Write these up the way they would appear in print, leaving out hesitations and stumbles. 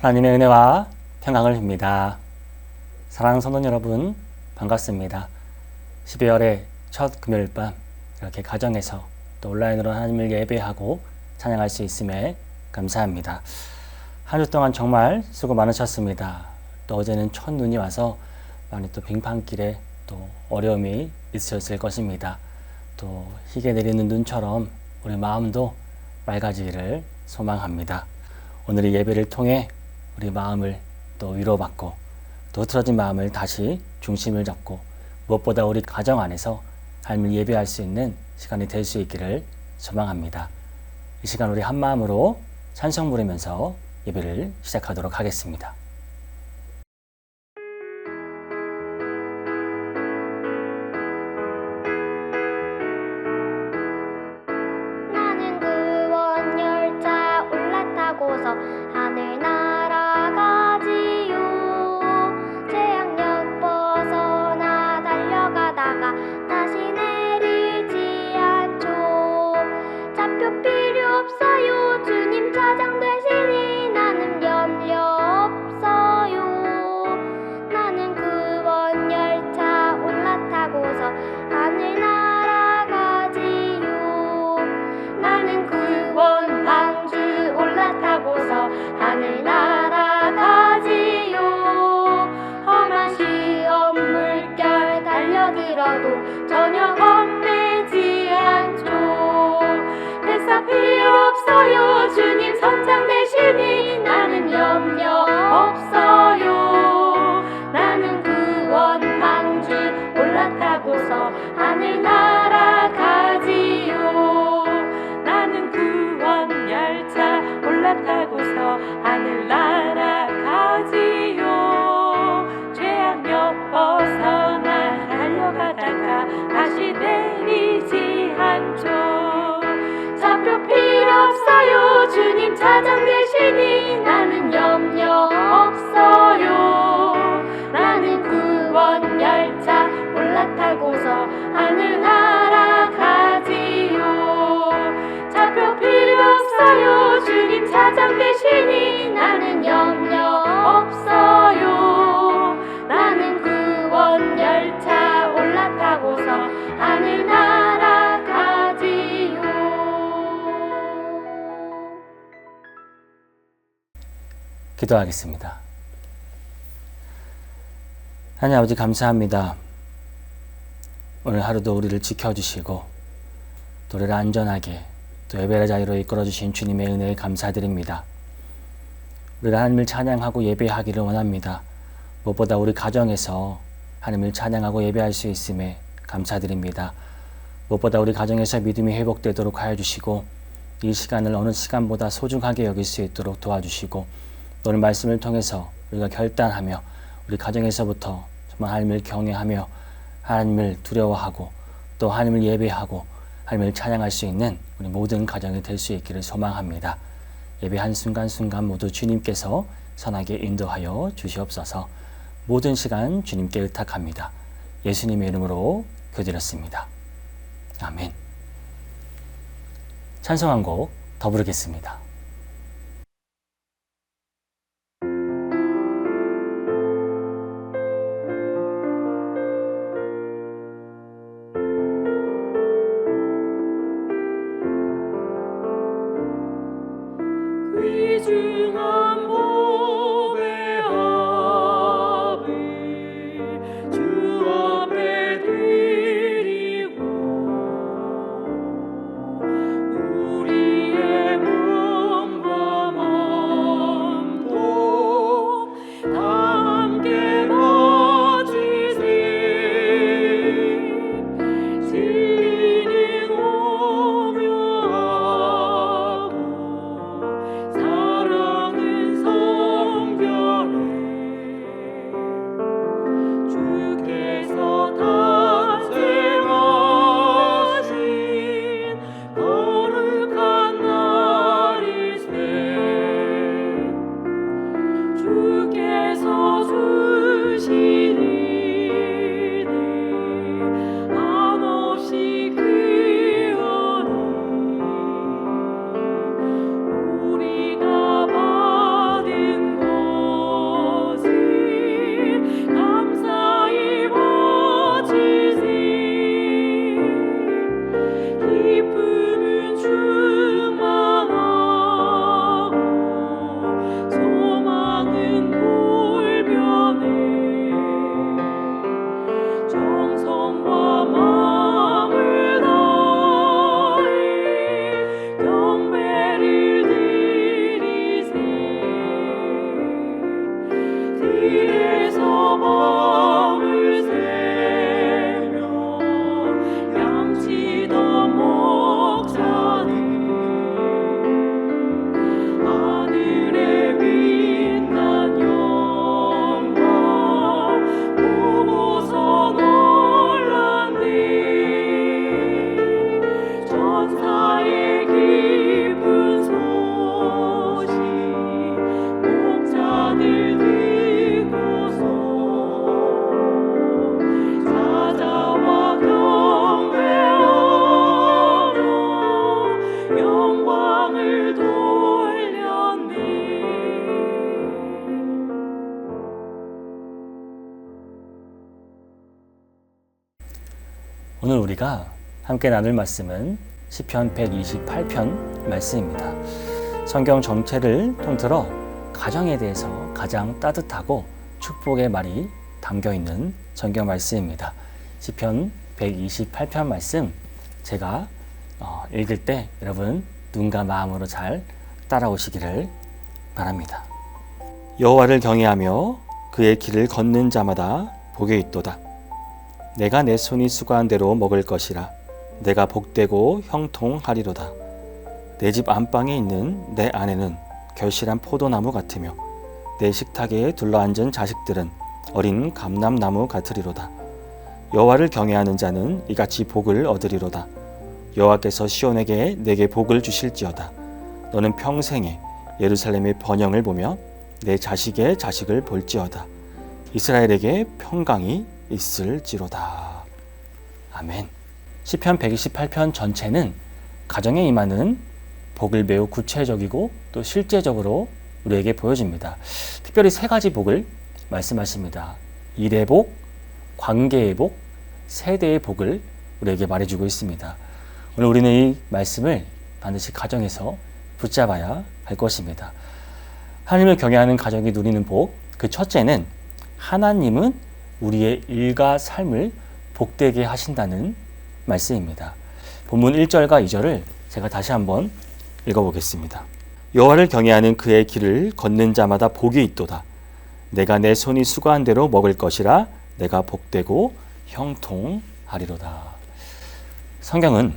하나님의 은혜와 평강을 빕니다. 사랑하는 성도 여러분, 반갑습니다. 12월의 첫 금요일 밤 이렇게 가정에서 또 온라인으로 하나님을 예배하고 찬양할 수 있음에 감사합니다. 한 주 동안 정말 수고 많으셨습니다. 또 어제는 첫눈이 와서 많이 또 빙판길에 또 어려움이 있으셨을 것입니다. 또 희게 내리는 눈처럼 우리 마음도 맑아지기를 소망합니다. 오늘 예배를 통해 우리 마음을 또 위로받고 또 흐트러진 마음을 다시 중심을 잡고 무엇보다 우리 가정 안에서 하나님을 예배할 수 있는 시간이 될 수 있기를 소망합니다. 이 시간 우리 한 마음으로 찬송 부르면서 예배를 시작하도록 하겠습니다. 나는 구원 열차 올라타고서 하늘 날아가지요. 재앙역 벗어나 달려가다가 다시 내리지 않죠. 좌표 필요 없어요. 주님 차장 되시니 나는 염려 없어요. 나는 구원 열차 올라타고서 하늘 날아가지요. 나는 구원 방주 올라타고서 하늘 날아가지요. 험한 시험 물결 달려들어도 전혀 겁내지 않죠. 뱃사 필요 없어요. 주님 선장 되시니 나는 염려 없어요. 나는 구원 방주 올라타고서 하늘 날아가지요. 나는 구원 열차 올라타고서 하늘 날아가지요. 죄악역 벗어나 달려가다가 다시 내리지 않죠. 좌표 필요 없어요. 주님 차장 되시니 나는 염려 없어요. 나는 구원 열차 올라타고서 하늘 날아가지요. 좌표 필요 없어요. 주님 차장 되시니 나는 염려 없어요. 나는 구원 열차 올라타고서 하늘 날아가지요. 기도하겠습니다. 하나님 아버지 감사합니다. 오늘 하루도 우리를 지켜주시고 또 우리를 안전하게 또 예배의 자리로 이끌어주신 주님의 은혜에 감사드립니다. 우리가 하나님을 찬양하고 예배하기를 원합니다. 무엇보다 우리 가정에서 하나님을 찬양하고 예배할 수 있음에 감사드립니다. 무엇보다 우리 가정에서 믿음이 회복되도록 하여 주시고 이 시간을 어느 시간보다 소중하게 여길 수 있도록 도와주시고 오늘 말씀을 통해서 우리가 결단하며 우리 가정에서부터 정말 하나님을 경외하며 하나님을 두려워하고 또 하나님을 예배하고 하나님을 찬양할 수 있는 우리 모든 가정이 될 수 있기를 소망합니다. 예배 한순간순간 모두 주님께서 선하게 인도하여 주시옵소서. 모든 시간 주님께 의탁합니다. 예수님의 이름으로 기도드렸습니다. 아멘. 찬송 한 곡 더 부르겠습니다. 귀중한 보배 합을 주 앞에 드리고 우리의 몸과 마음도 함께 바치세. 진리는 오묘하고 사랑 나의 기쁜 소식 목자들 듣고서 사자와 경배하며 영광을 돌렸네. 오늘 우리가 함께 나눌 말씀은 시편 128편 말씀입니다. 성경 전체를 통틀어 가정에 대해서 가장 따뜻하고 축복의 말이 담겨있는 성경 말씀입니다. 시편 128편 말씀 제가 읽을 때 여러분 눈과 마음으로 잘 따라오시기를 바랍니다. 여호와를 경외하며 그의 길을 걷는 자마다 복이 있도다. 내가 내 손이 수고한 대로 먹을 것이라. 내가 복되고 형통하리로다. 내 집 안방에 있는 내 아내는 결실한 포도나무 같으며 내 식탁에 둘러앉은 자식들은 어린 감람나무 같으리로다. 여호와를 경외하는 자는 이같이 복을 얻으리로다. 여호와께서 시온에게 내게 복을 주실지어다. 너는 평생에 예루살렘의 번영을 보며 내 자식의 자식을 볼지어다. 이스라엘에게 평강이 있을지로다. 아멘. 시편 128편 전체는 가정에 임하는 복을 매우 구체적이고 또 실제적으로 우리에게 보여줍니다. 특별히 세 가지 복을 말씀하십니다. 일의 복, 관계의 복, 세대의 복을 우리에게 말해주고 있습니다. 오늘 우리는 이 말씀을 반드시 가정에서 붙잡아야 할 것입니다. 하나님을 경외하는 가정이 누리는 복, 그 첫째는 하나님은 우리의 일과 삶을 복되게 하신다는 말씀입니다. 본문 1절과 2절을 제가 다시 한번 읽어보겠습니다. 여호와를 경외하는 그의 길을 걷는 자마다 복이 있도다. 내가 내 손이 수고한 대로 먹을 것이라. 내가 복되고 형통하리로다. 성경은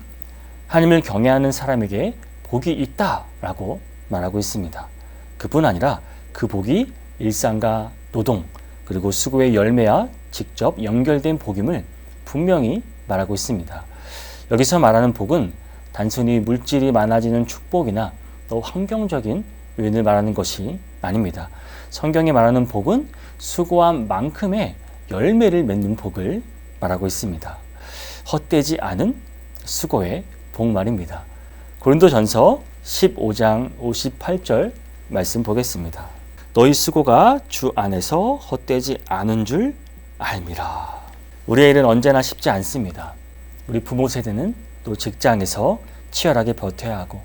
하나님을 경외하는 사람에게 복이 있다라고 말하고 있습니다. 그뿐 아니라 그 복이 일상과 노동 그리고 수고의 열매와 직접 연결된 복임을 분명히 말하고 있습니다. 여기서 말하는 복은 단순히 물질이 많아지는 축복이나 또 환경적인 요인을 말하는 것이 아닙니다. 성경이 말하는 복은 수고한 만큼의 열매를 맺는 복을 말하고 있습니다. 헛되지 않은 수고의 복 말입니다. 고린도전서 15장 58절 말씀 보겠습니다. 너희 수고가 주 안에서 헛되지 않은 줄 알미라. 우리의 일은 언제나 쉽지 않습니다. 우리 부모 세대는 또 직장에서 치열하게 버텨야 하고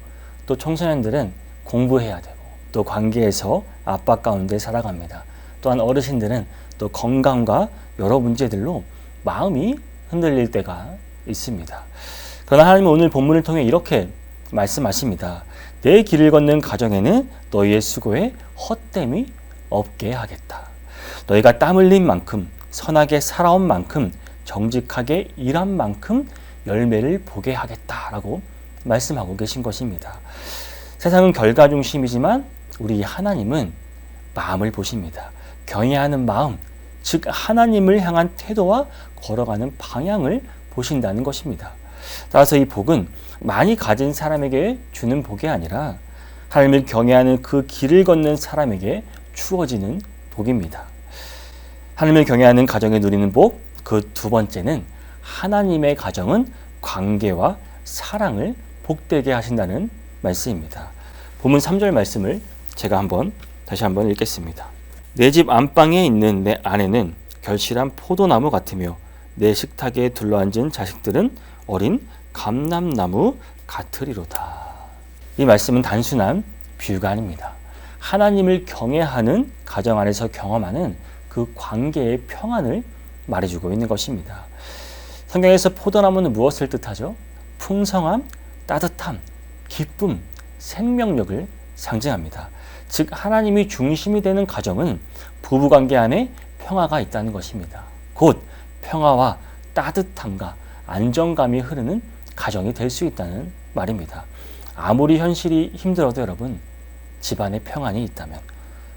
또 청소년들은 공부해야 되고 또 관계에서 압박 가운데 살아갑니다. 또한 어르신들은 또 건강과 여러 문제들로 마음이 흔들릴 때가 있습니다. 그러나 하나님은 오늘 본문을 통해 이렇게 말씀하십니다. 내 길을 걷는 가정에는 너희의 수고에 헛됨이 없게 하겠다. 너희가 땀 흘린 만큼 선하게 살아온 만큼 정직하게 일한 만큼 열매를 보게 하겠다라고 말씀하고 계신 것입니다. 세상은 결과 중심이지만 우리 하나님은 마음을 보십니다. 경외하는 마음, 즉 하나님을 향한 태도와 걸어가는 방향을 보신다는 것입니다. 따라서 이 복은 많이 가진 사람에게 주는 복이 아니라 하나님을 경외하는 그 길을 걷는 사람에게 주어지는 복입니다. 하나님을 경외하는 가정에 누리는 복, 그 두 번째는 하나님의 가정은 관계와 사랑을 복되게 하신다는 말씀입니다. 본문 3절 말씀을 제가 다시 한번 읽겠습니다. 내 집 안방에 있는 내 아내는 결실한 포도나무 같으며 내 식탁에 둘러앉은 자식들은 어린 감람나무 같으리로다. 이 말씀은 단순한 비유가 아닙니다. 하나님을 경외하는 가정 안에서 경험하는 그 관계의 평안을 말해주고 있는 것입니다. 성경에서 포도나무는 무엇을 뜻하죠? 풍성함, 따뜻함, 기쁨, 생명력을 상징합니다. 즉 하나님이 중심이 되는 가정은 부부관계 안에 평화가 있다는 것입니다. 곧 평화와 따뜻함과 안정감이 흐르는 가정이 될 수 있다는 말입니다. 아무리 현실이 힘들어도 여러분, 집안에 평안이 있다면,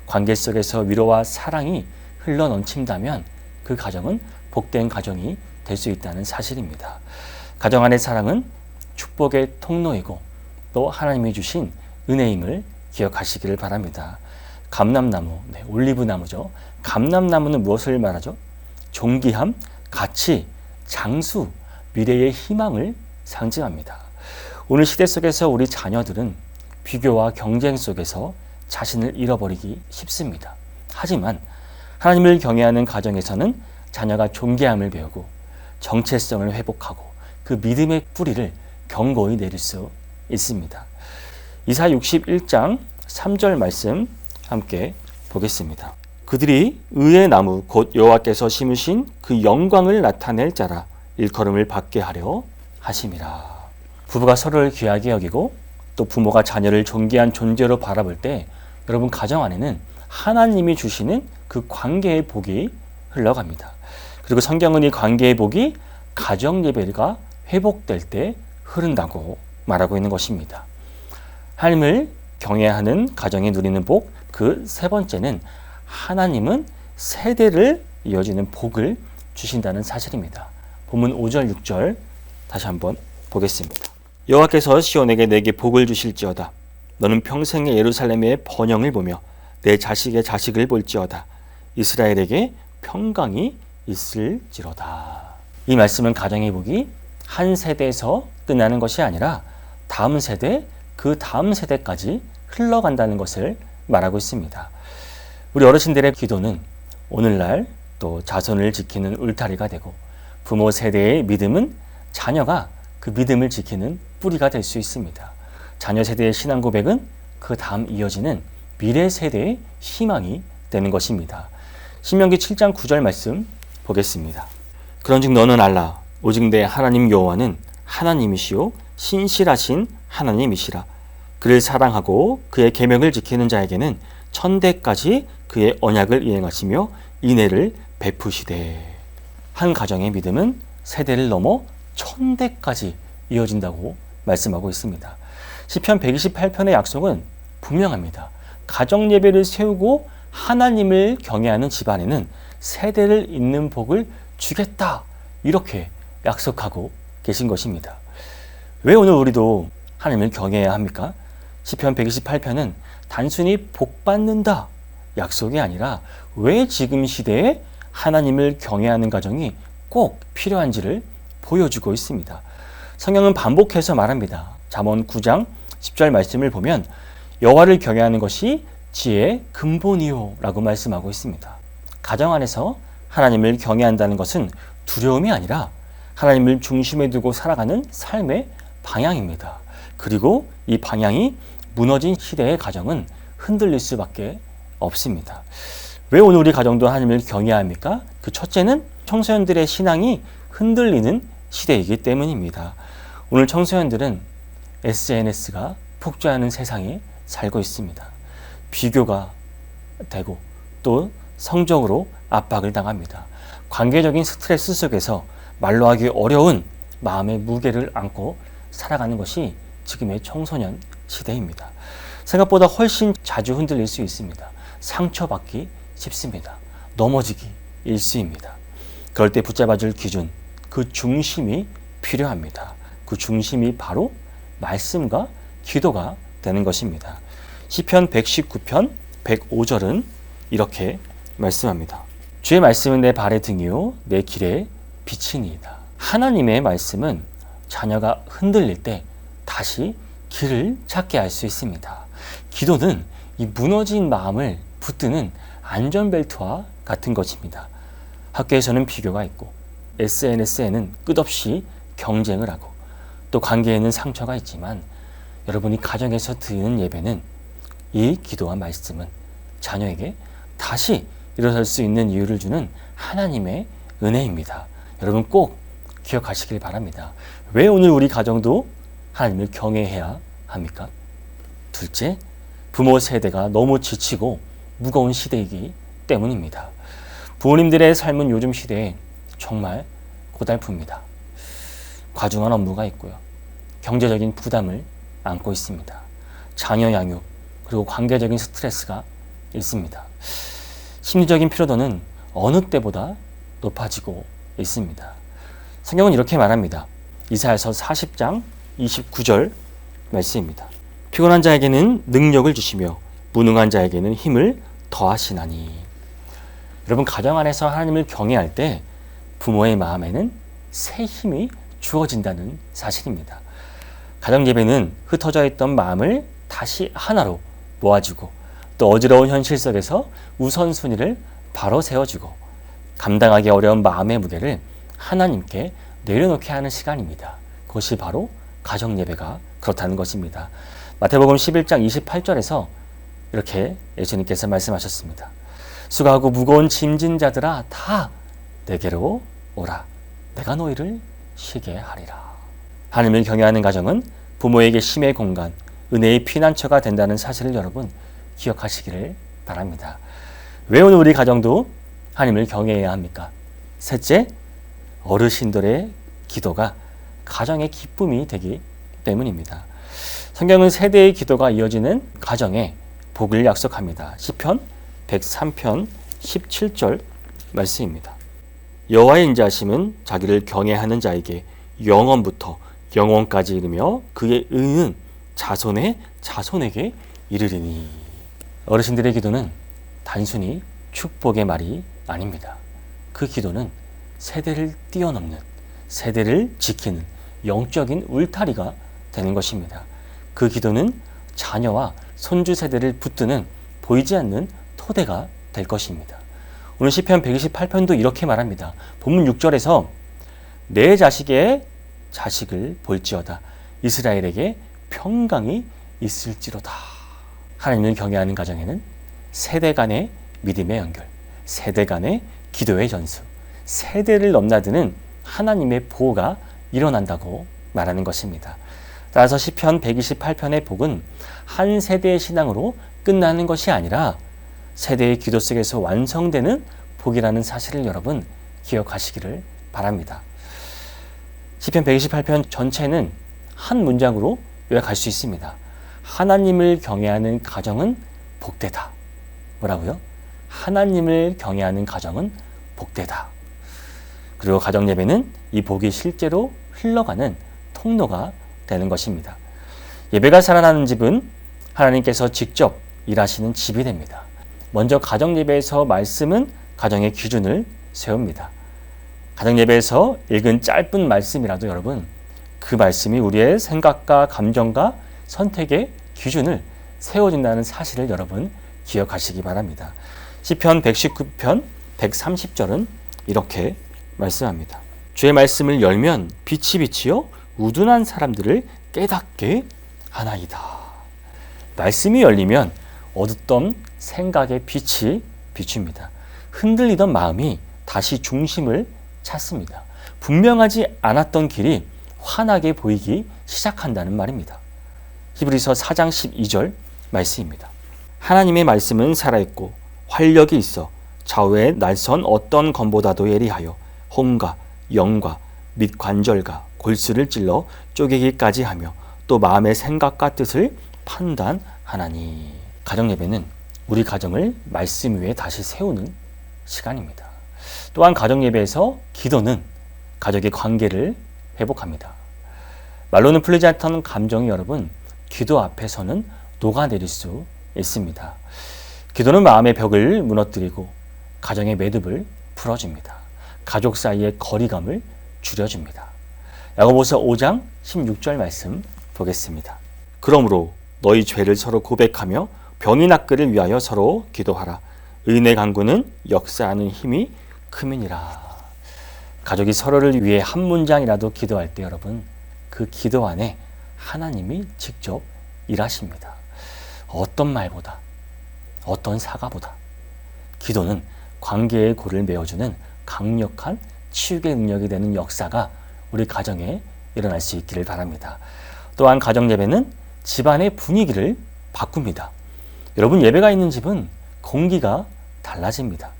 관계 속에서 위로와 사랑이 흘러 넘친다면 그 가정은 복된 가정이 될 수 있다는 사실입니다. 가정 안의 사랑은 축복의 통로이고 또 하나님이 주신 은혜임을 기억하시기를 바랍니다. 감람나무, 올리브나무죠. 감람나무는 무엇을 말하죠? 존귀함, 가치, 장수, 미래의 희망을 상징합니다. 오늘 시대 속에서 우리 자녀들은 비교와 경쟁 속에서 자신을 잃어버리기 쉽습니다. 하지만 하나님을 경외하는 가정에서는 자녀가 존귀함을 배우고 정체성을 회복하고 그 믿음의 뿌리를 견고히 내릴 수 있습니다. 이사 61장 3절 말씀 함께 보겠습니다. 그들이 의의 나무 곧 여호와께서 심으신 그 영광을 나타낼 자라 일컬음을 받게 하려 하심이라. 부부가 서로를 귀하게 여기고 또 부모가 자녀를 존귀한 존재로 바라볼 때 여러분 가정 안에는 하나님이 주시는 그 관계의 복이 흘러갑니다. 그리고 성경은 이 관계의 복이 가정 예배가 회복될 때 흐른다고 말하고 있는 것입니다. 하나님을 경외하는 가정이 누리는 복, 그 세 번째는 하나님은 세대를 이어지는 복을 주신다는 사실입니다. 본문 5절, 6절 다시 한번 보겠습니다. 여호와께서 시온에게 내게 복을 주실지어다. 너는 평생에 예루살렘의 번영을 보며 내 자식의 자식을 볼지어다. 이스라엘에게 평강이 있을지로다. 이 말씀은 가정의 복이 한 세대에서 끝나는 것이 아니라 다음 세대, 그 다음 세대까지 흘러간다는 것을 말하고 있습니다. 우리 어르신들의 기도는 오늘날 또 자손을 지키는 울타리가 되고 부모 세대의 믿음은 자녀가 그 믿음을 지키는 뿌리가 될 수 있습니다. 자녀 세대의 신앙 고백은 그 다음 이어지는 미래 세대의 희망이 되는 것입니다. 신명기 7장 9절 말씀 보겠습니다. 그런즉 너는 알라 오직 내 하나님 여호와는 하나님이시요 신실하신 하나님이시라. 그를 사랑하고 그의 계명을 지키는 자에게는 천대까지 그의 언약을 이행하시며 인애를 베푸시되. 한 가정의 믿음은 세대를 넘어 천대까지 이어진다고 말씀하고 있습니다. 시편 128편의 약속은 분명합니다. 가정 예배를 세우고 하나님을 경외하는 집안에는 세대를 잇는 복을 주겠다, 이렇게 약속하고 계신 것입니다. 왜 오늘 우리도 하나님을 경외해야 합니까? 시편 128편은 단순히 복받는다 약속이 아니라 왜 지금 시대에 하나님을 경외하는 가정이 꼭 필요한지를 보여주고 있습니다. 성경은 반복해서 말합니다. 잠언 9장 10절 말씀을 보면 여호와를 경외하는 것이 지혜의 근본이요 라고 말씀하고 있습니다. 가정 안에서 하나님을 경외한다는 것은 두려움이 아니라 하나님을 중심에 두고 살아가는 삶의 방향입니다. 그리고 이 방향이 무너진 시대의 가정은 흔들릴 수밖에 없습니다. 왜 오늘 우리 가정도 하나님을 경외해야 합니까? 그 첫째는 청소년들의 신앙이 흔들리는 시대이기 때문입니다. 오늘 청소년들은 SNS가 폭주하는 세상에 살고 있습니다. 비교가 되고 또 성적으로 압박을 당합니다. 관계적인 스트레스 속에서 말로 하기 어려운 마음의 무게를 안고 살아가는 것이 지금의 청소년 시대입니다. 생각보다 훨씬 자주 흔들릴 수 있습니다. 상처받기 쉽습니다. 넘어지기 일쑤입니다. 그럴 때 붙잡아줄 기준, 그 중심이 필요합니다. 그 중심이 바로 말씀과 기도가 되는 것입니다. 시편 119편 105절은 이렇게 말씀합니다. 주의 말씀은 내 발의 등이요 내 길의 빛이니이다. 하나님의 말씀은 자녀가 흔들릴 때 다시 길을 찾게 할 수 있습니다. 기도는 이 무너진 마음을 붙드는 안전벨트와 같은 것입니다. 학교에서는 비교가 있고 SNS에는 끝없이 경쟁을 하고 또 관계에는 상처가 있지만 여러분이 가정에서 드리는 예배는 이 기도와 말씀은 자녀에게 다시 일어설 수 있는 이유를 주는 하나님의 은혜입니다. 여러분 꼭 기억하시길 바랍니다. 왜 오늘 우리 가정도 하나님을 경외해야 합니까? 둘째, 부모 세대가 너무 지치고 무거운 시대이기 때문입니다. 부모님들의 삶은 요즘 시대에 정말 고달픕니다. 과중한 업무가 있고요. 경제적인 부담을 안고 있습니다. 자녀 양육, 그리고 관계적인 스트레스가 있습니다. 심리적인 피로도는 어느 때보다 높아지고 있습니다. 성경은 이렇게 말합니다. 이사야서 40장 29절 말씀입니다. 피곤한 자에게는 능력을 주시며 무능한 자에게는 힘을 더하시나니. 여러분, 가정 안에서 하나님을 경외할 때 부모의 마음에는 새 힘이 주어진다는 사실입니다. 가정 예배는 흩어져 있던 마음을 다시 하나로 모아주고 또 어지러운 현실 속에서 우선순위를 바로 세워주고 감당하기 어려운 마음의 무게를 하나님께 내려놓게 하는 시간입니다. 그것이 바로 가정 예배가 그렇다는 것입니다. 마태복음 11장 28절에서 이렇게 예수님께서 말씀하셨습니다. 수고하고 무거운 짐진 자들아 다 내게로 오라. 내가 너희를 쉬게 하리라. 하나님을 경외하는 가정은 부모에게 힘의 공간, 은혜의 피난처가 된다는 사실을 여러분 기억하시기를 바랍니다. 왜 오늘 우리 가정도 하나님을 경외해야 합니까? 셋째, 어르신들의 기도가 가정의 기쁨이 되기 때문입니다. 성경은 세대의 기도가 이어지는 가정에 복을 약속합니다. 시편 103편 17절 말씀입니다. 여호와의 인자하심은 자기를 경외하는 자에게 영원부터 영원까지 이르며 그의 의는 자손의 자손에게 이르리니. 어르신들의 기도는 단순히 축복의 말이 아닙니다. 그 기도는 세대를 뛰어넘는, 세대를 지키는 영적인 울타리가 되는 것입니다. 그 기도는 자녀와 손주 세대를 붙드는 보이지 않는 토대가 될 것입니다. 오늘 시편 128편도 이렇게 말합니다. 본문 6절에서 내 자식의 자식을 볼지어다 이스라엘에게 평강이 있을지로다. 하나님을 경외하는 가정에는 세대 간의 믿음의 연결, 세대 간의 기도의 전수, 세대를 넘나드는 하나님의 보호가 일어난다고 말하는 것입니다. 따라서 시편 128편의 복은 한 세대의 신앙으로 끝나는 것이 아니라 세대의 기도 속에서 완성되는 복이라는 사실을 여러분 기억하시기를 바랍니다. 시편 128편 전체는 한 문장으로 요약할 수 있습니다. 하나님을 경외하는 가정은 복되다. 뭐라고요? 하나님을 경외하는 가정은 복되다. 그리고 가정 예배는 이 복이 실제로 흘러가는 통로가 되는 것입니다. 예배가 살아나는 집은 하나님께서 직접 일하시는 집이 됩니다. 먼저 가정 예배에서 말씀은 가정의 기준을 세웁니다. 가정 예배에서 읽은 짧은 말씀이라도 여러분 그 말씀이 우리의 생각과 감정과 선택의 기준을 세워준다는 사실을 여러분 기억하시기 바랍니다. 시편 119편 130절은 이렇게 말씀합니다. 주의 말씀을 열면 빛이 비치어 우둔한 사람들을 깨닫게 하나이다. 말씀이 열리면 어둡던 생각의 빛이 비춥니다. 흔들리던 마음이 다시 중심을 찾습니다. 분명하지 않았던 길이 환하게 보이기 시작한다는 말입니다. 히브리서 4장 12절 말씀입니다. 하나님의 말씀은 살아있고 활력이 있어 좌우에 날선 어떤 검보다도 예리하여 혼과 영과 및 관절과 골수를 찔러 쪼개기까지 하며 또 마음의 생각과 뜻을 판단하나니. 가정 예배는 우리 가정을 말씀 위에 다시 세우는 시간입니다. 또한 가정 예배에서 기도는 가족의 관계를 회복합니다. 말로는 풀리지 않던 감정이 여러분 기도 앞에서는 녹아내릴 수 있습니다. 기도는 마음의 벽을 무너뜨리고 가정의 매듭을 풀어줍니다. 가족 사이의 거리감을 줄여줍니다. 야고보서 5장 16절 말씀 보겠습니다. 그러므로 너희 죄를 서로 고백하며 병이 낫기를 위하여 서로 기도하라. 의인의 간구는 역사하는 힘이 크민이라. 가족이 서로를 위해 한 문장이라도 기도할 때 여러분 그 기도 안에 하나님이 직접 일하십니다. 어떤 말보다 어떤 사과보다 기도는 관계의 골을 메워주는 강력한 치유의 능력이 되는 역사가 우리 가정에 일어날 수 있기를 바랍니다. 또한 가정 예배는 집안의 분위기를 바꿉니다. 여러분 예배가 있는 집은 공기가 달라집니다.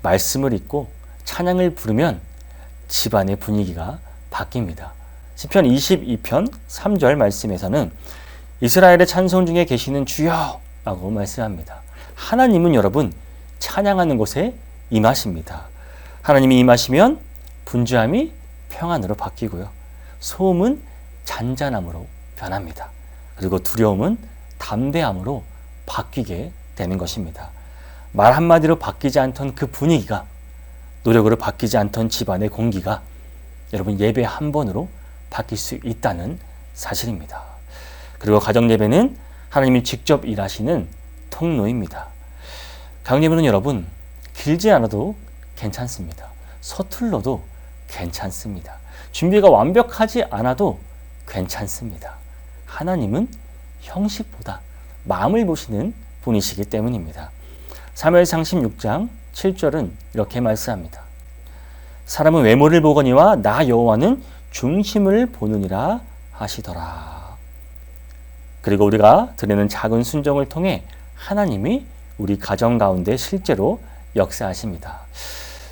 말씀을 읽고 찬양을 부르면 집안의 분위기가 바뀝니다. 시편 22편 3절 말씀에서는 이스라엘의 찬송 중에 계시는 주여 라고 말씀합니다. 하나님은 여러분 찬양하는 곳에 임하십니다. 하나님이 임하시면 분주함이 평안으로 바뀌고요. 소음은 잔잔함으로 변합니다. 그리고 두려움은 담대함으로 바뀌게 되는 것입니다. 말 한마디로 바뀌지 않던 그 분위기가, 노력으로 바뀌지 않던 집안의 공기가 여러분 예배 한 번으로 바뀔 수 있다는 사실입니다. 그리고 가정 예배는 하나님이 직접 일하시는 통로입니다. 가정 예배는 여러분 길지 않아도 괜찮습니다. 서툴러도 괜찮습니다. 준비가 완벽하지 않아도 괜찮습니다. 하나님은 형식보다 마음을 보시는 분이시기 때문입니다. 사무엘상 16장 7절은 이렇게 말씀합니다. 사람은 외모를 보거니와 나 여호와는 중심을 보느니라 하시더라. 그리고 우리가 드리는 작은 순종을 통해 하나님이 우리 가정 가운데 실제로 역사하십니다.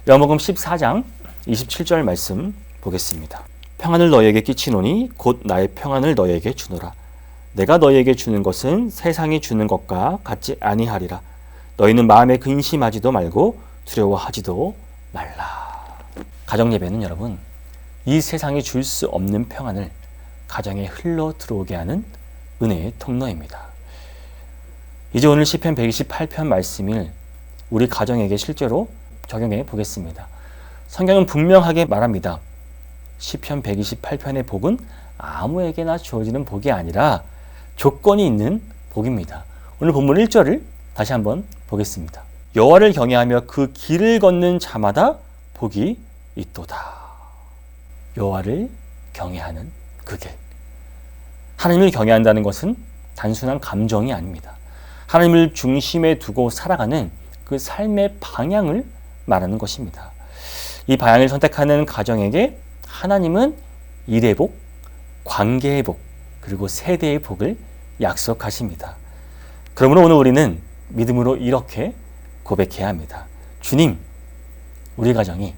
요한복음 14장 27절 말씀 보겠습니다. 평안을 너희에게 끼치노니 곧 나의 평안을 너희에게 주노라. 내가 너희에게 주는 것은 세상이 주는 것과 같지 아니하리라. 너희는 마음에 근심하지도 말고 두려워하지도 말라. 가정 예배는 여러분 이 세상이 줄 수 없는 평안을 가정에 흘러 들어오게 하는 은혜의 통로입니다. 이제 오늘 시편 128편 말씀을 우리 가정에게 실제로 적용해 보겠습니다. 성경은 분명하게 말합니다. 시편 128편의 복은 아무에게나 주어지는 복이 아니라 조건이 있는 복입니다. 오늘 본문 1절을 다시 한번 보겠습니다. 여호와를 경외하며 그 길을 걷는 자마다 복이 있도다. 여호와를 경외하는 그 길. 하나님을 경외한다는 것은 단순한 감정이 아닙니다. 하나님을 중심에 두고 살아가는 그 삶의 방향을 말하는 것입니다. 이 방향을 선택하는 가정에게 하나님은 일의 복, 관계의 복, 그리고 세대의 복을 약속하십니다. 그러므로 오늘 우리는 믿음으로 이렇게 고백해야 합니다. 주님, 우리 가정이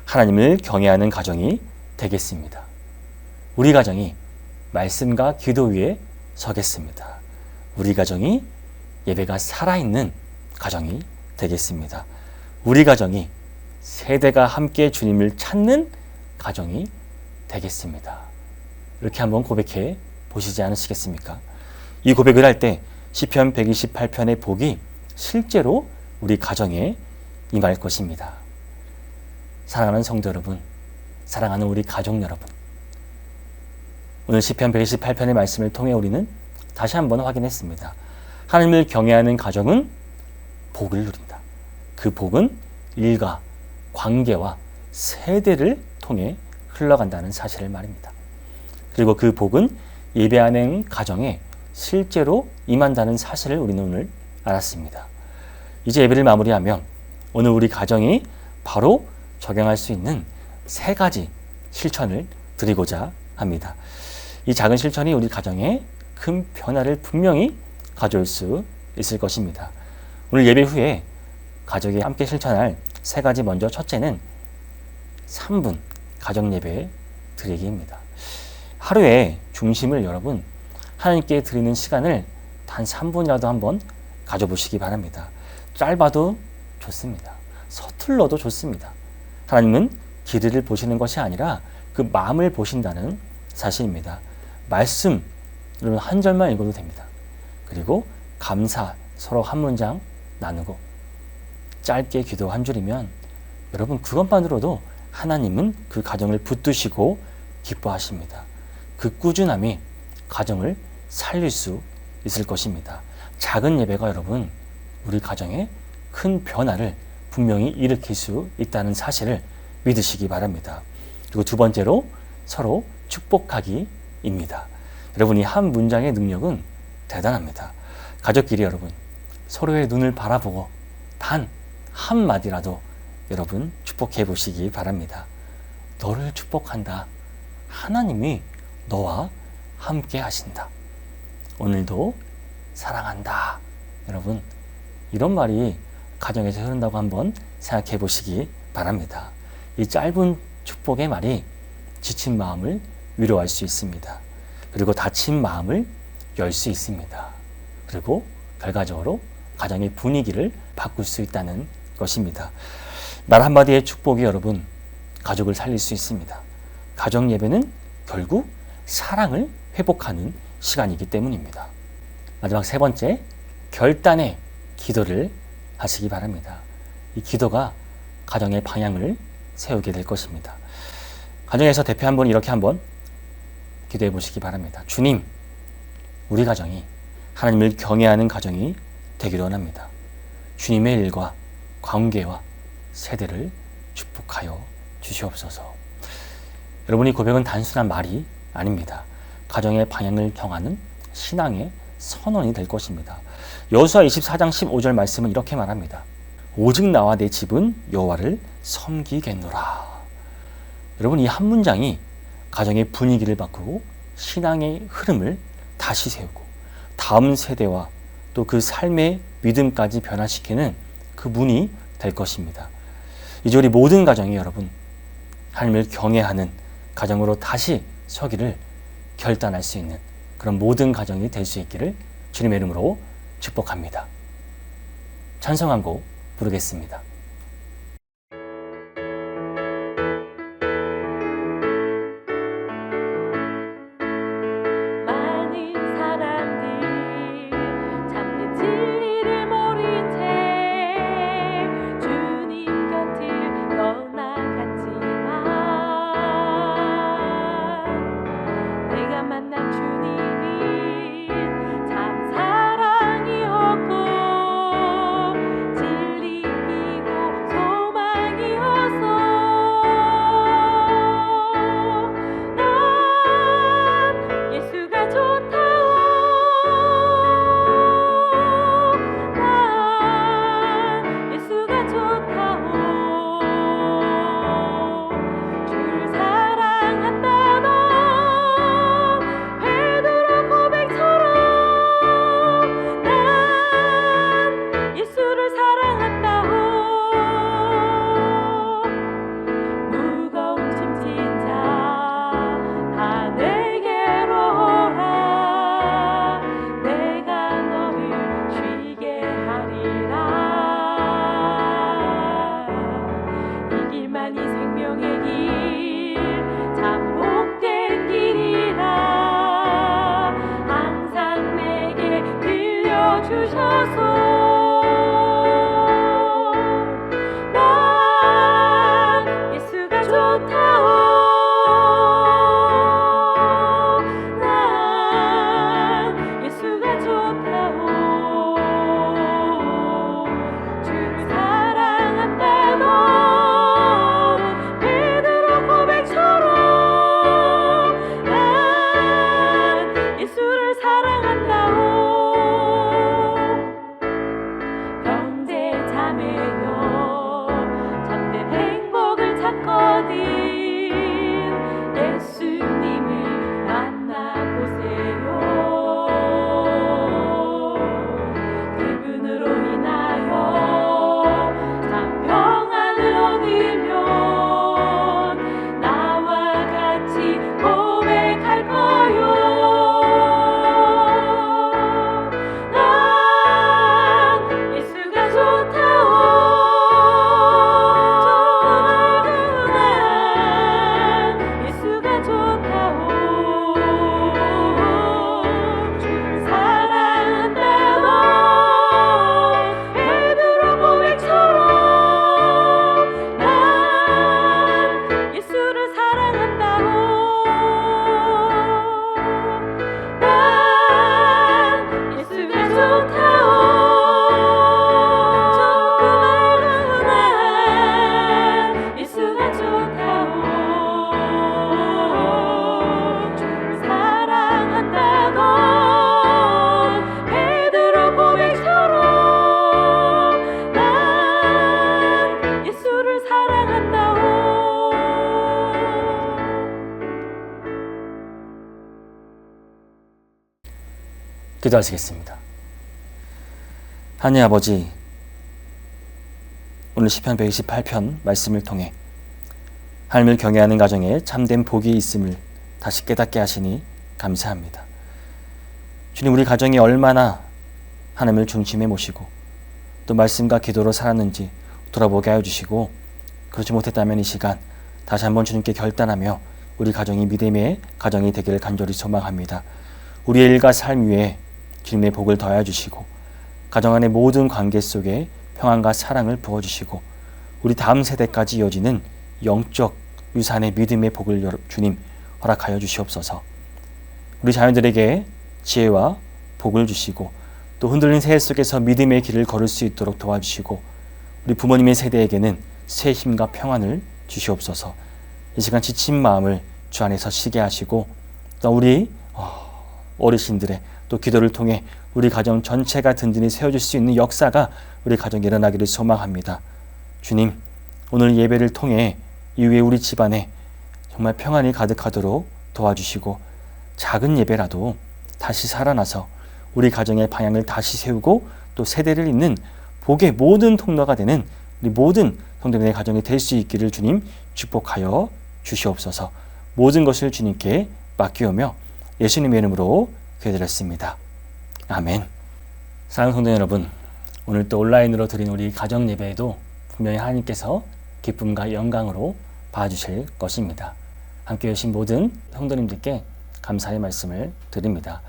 하나님을 경외하는 가정이 되겠습니다. 우리 가정이 말씀과 기도 위에 서겠습니다. 우리 가정이 예배가 살아있는 가정이 되겠습니다. 우리 가정이 세대가 함께 주님을 찾는 가정이 되겠습니다. 이렇게 한번 고백해 보시지 않으시겠습니까? 이 고백을 할 때 시편 128편의 복이 실제로 우리 가정에 임할 것입니다. 사랑하는 성도 여러분, 사랑하는 우리 가족 여러분, 오늘 시편 128편의 말씀을 통해 우리는 다시 한번 확인했습니다. 하나님을 경외하는 가정은 복을 누린다. 그 복은 일가, 관계와 세대를 통해 흘러간다는 사실을 말입니다. 그리고 그 복은 예배하는 가정에 실제로 임한다는 사실을 우리는 오늘 알았습니다. 이제 예배를 마무리하면 오늘 우리 가정이 바로 적용할 수 있는 3가지 실천을 드리고자 합니다. 이 작은 실천이 우리 가정에 큰 변화를 분명히 가져올 수 있을 것입니다. 오늘 예배 후에 가족이 함께 실천할 3가지, 먼저 첫째는 3분 가정 예배 드리기입니다. 하루에 중심을 여러분 하나님께 드리는 시간을 단 3분이라도 한번 가져보시기 바랍니다. 짧아도 좋습니다. 서툴러도 좋습니다. 하나님은 길이를 보시는 것이 아니라 그 마음을 보신다는 사실입니다. 말씀 여러분 한 절만 읽어도 됩니다. 그리고 감사 서로 한 문장 나누고 짧게 기도 한 줄이면 여러분 그것만으로도 하나님은 그 가정을 붙드시고 기뻐하십니다. 그 꾸준함이 가정을 살릴 수 있을 것입니다. 작은 예배가 여러분 우리 가정에 큰 변화를 분명히 일으킬 수 있다는 사실을 믿으시기 바랍니다. 그리고 2번째로 서로 축복하기입니다. 여러분 이 한 문장의 능력은 대단합니다. 가족끼리 여러분 서로의 눈을 바라보고 단 한마디라도 여러분 축복해 보시기 바랍니다. 너를 축복한다. 하나님이 너와 함께 하신다. 오늘도 사랑한다. 여러분 이런 말이 가정에서 흐른다고 한번 생각해 보시기 바랍니다. 이 짧은 축복의 말이 지친 마음을 위로할 수 있습니다. 그리고 다친 마음을 열 수 있습니다. 그리고 결과적으로 가정의 분위기를 바꿀 수 있다는 것입니다. 말 한마디의 축복이 여러분 가족을 살릴 수 있습니다. 가정 예배는 결국 사랑을 회복하는 시간이기 때문입니다. 마지막 세 번째, 결단의 기도를 하시기 바랍니다. 이 기도가 가정의 방향을 세우게 될 것입니다. 가정에서 대표 한 분 이렇게 한번 기도해 보시기 바랍니다. 주님, 우리 가정이 하나님을 경외하는 가정이 되기를 원합니다. 주님의 일과 관계와 세대를 축복하여 주시옵소서. 여러분의 고백은 단순한 말이 아닙니다. 가정의 방향을 정하는 신앙의 선언이 될 것입니다. 여호수아 24장 15절 말씀은 이렇게 말합니다. 오직 나와 내 집은 여호와를 섬기겠노라. 여러분, 이 한 문장이 가정의 분위기를 바꾸고 신앙의 흐름을 다시 세우고 다음 세대와 또 그 삶의 믿음까지 변화시키는 그 문이 될 것입니다. 이제 우리 모든 가정이 여러분 하나님을 경외하는 가정으로 다시 서기를 결단할 수 있는 그런 모든 가정이 될 수 있기를 주님의 이름으로 축복합니다. 찬송 한 곡 부르겠습니다. 많은 사람들이 참된 진리를 모른 채 주님 곁을 떠나갔지만 내가 만난 주님이 참 사랑이었고 진리이고 소망이었어. 난 예수가 좋다오. 난 예수가 좋다오. 주를 사랑한다던 베드로 고백처럼 난 예수를 사랑한다오. 무거운 짐진 자 다 내게로 오라. 내가 너를 쉬게 하리라. 이 길만이 생명의 길 참 복된 길이라. 항상 내게 들려주셔서 난 예수가 좋다오. 난 예수가 좋다오. 주를 사랑한다던 베드로 고백처럼 난 예수를 사랑한다오. 형제 자매여 참된 행복을 찾거든 예수님을 만나보세요. 그분으로 인하여 참 평안을 얻으면 나와 같이 고백할 거요. 난 예수가 좋다오. 난 예수가 좋다오. 주를 사랑한다던 베드로 고백처럼 난 예수를 사랑한다오. 난 예수가 좋다오. 난 예수가 좋다오. 주를 사랑한다던 베드로 고백처럼 난 예수를 사랑한다오. 기도하시겠습니다. 하나님 아버지, 오늘 시편 128편 말씀을 통해 하나님을 경외하는 가정에 참된 복이 있음을 다시 깨닫게 하시니 감사합니다. 주님, 우리 가정이 얼마나 하나님을 중심에 모시고 또 말씀과 기도로 살았는지 돌아보게 하여 주시고, 그렇지 못했다면 이 시간 다시 한번 주님께 결단하며 우리 가정이 믿음의 가정이 되기를 간절히 소망합니다. 우리의 일과 삶 위에 주님의 복을 더하여 주시고 가정 안의 모든 관계 속에 평안과 사랑을 부어주시고 우리 다음 세대까지 이어지는 영적 유산의 믿음의 복을 주님 허락하여 주시옵소서. 우리 자녀들에게 지혜와 복을 주시고 또 흔들린 세대 속에서 믿음의 길을 걸을 수 있도록 도와주시고 우리 부모님의 세대에게는 새 힘과 평안을 주시옵소서. 이 시간 지친 마음을 주 안에서 쉬게 하시고 또 우리 어르신들의 또 기도를 통해 우리 가정 전체가 든든히 세워질 수 있는 역사가 우리 가정에 일어나기를 소망합니다. 주님, 오늘 예배를 통해 이후에 우리 집안에 정말 평안이 가득하도록 도와주시고 작은 예배라도 다시 살아나서 우리 가정의 방향을 다시 세우고 또 세대를 잇는 복의 모든 통로가 되는 우리 모든 성도님의 가정이 될 수 있기를 주님 축복하여 주시옵소서. 모든 것을 주님께 맡기오며 예수님의 이름으로 기도드렸습니다. 아멘. 사랑하는 성도 여러분, 오늘 또 온라인으로 드린 우리 가정 예배에도 분명히 하나님께서 기쁨과 영광으로 봐주실 것입니다. 함께 오신 모든 성도님들께 감사의 말씀을 드립니다.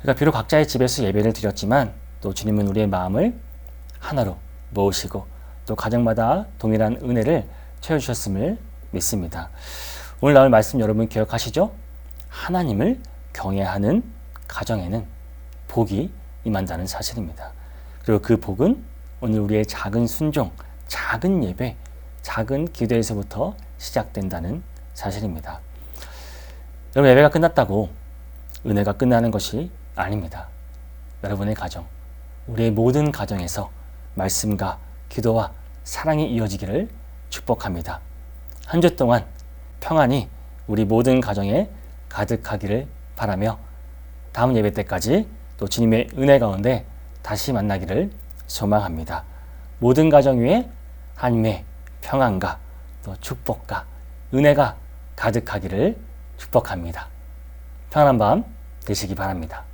그러니까 비록 각자의 집에서 예배를 드렸지만 또 주님은 우리의 마음을 하나로 모으시고 또 가정마다 동일한 은혜를 채워주셨음을 믿습니다. 오늘 나올 말씀 여러분 기억하시죠? 하나님을 경외하는 가정에는 복이 임한다는 사실입니다. 그리고 그 복은 오늘 우리의 작은 순종, 작은 예배, 작은 기도에서부터 시작된다는 사실입니다. 여러분, 예배가 끝났다고 은혜가 끝나는 것이 아닙니다. 여러분의 가정, 우리의 모든 가정에서 말씀과 기도와 사랑이 이어지기를 축복합니다. 한 주 동안 평안이 우리 모든 가정에 가득하기를 바라며 다음 예배 때까지 또 주님의 은혜 가운데 다시 만나기를 소망합니다. 모든 가정 위에 하나님의 평안과 또 축복과 은혜가 가득하기를 축복합니다. 평안한 밤 되시기 바랍니다.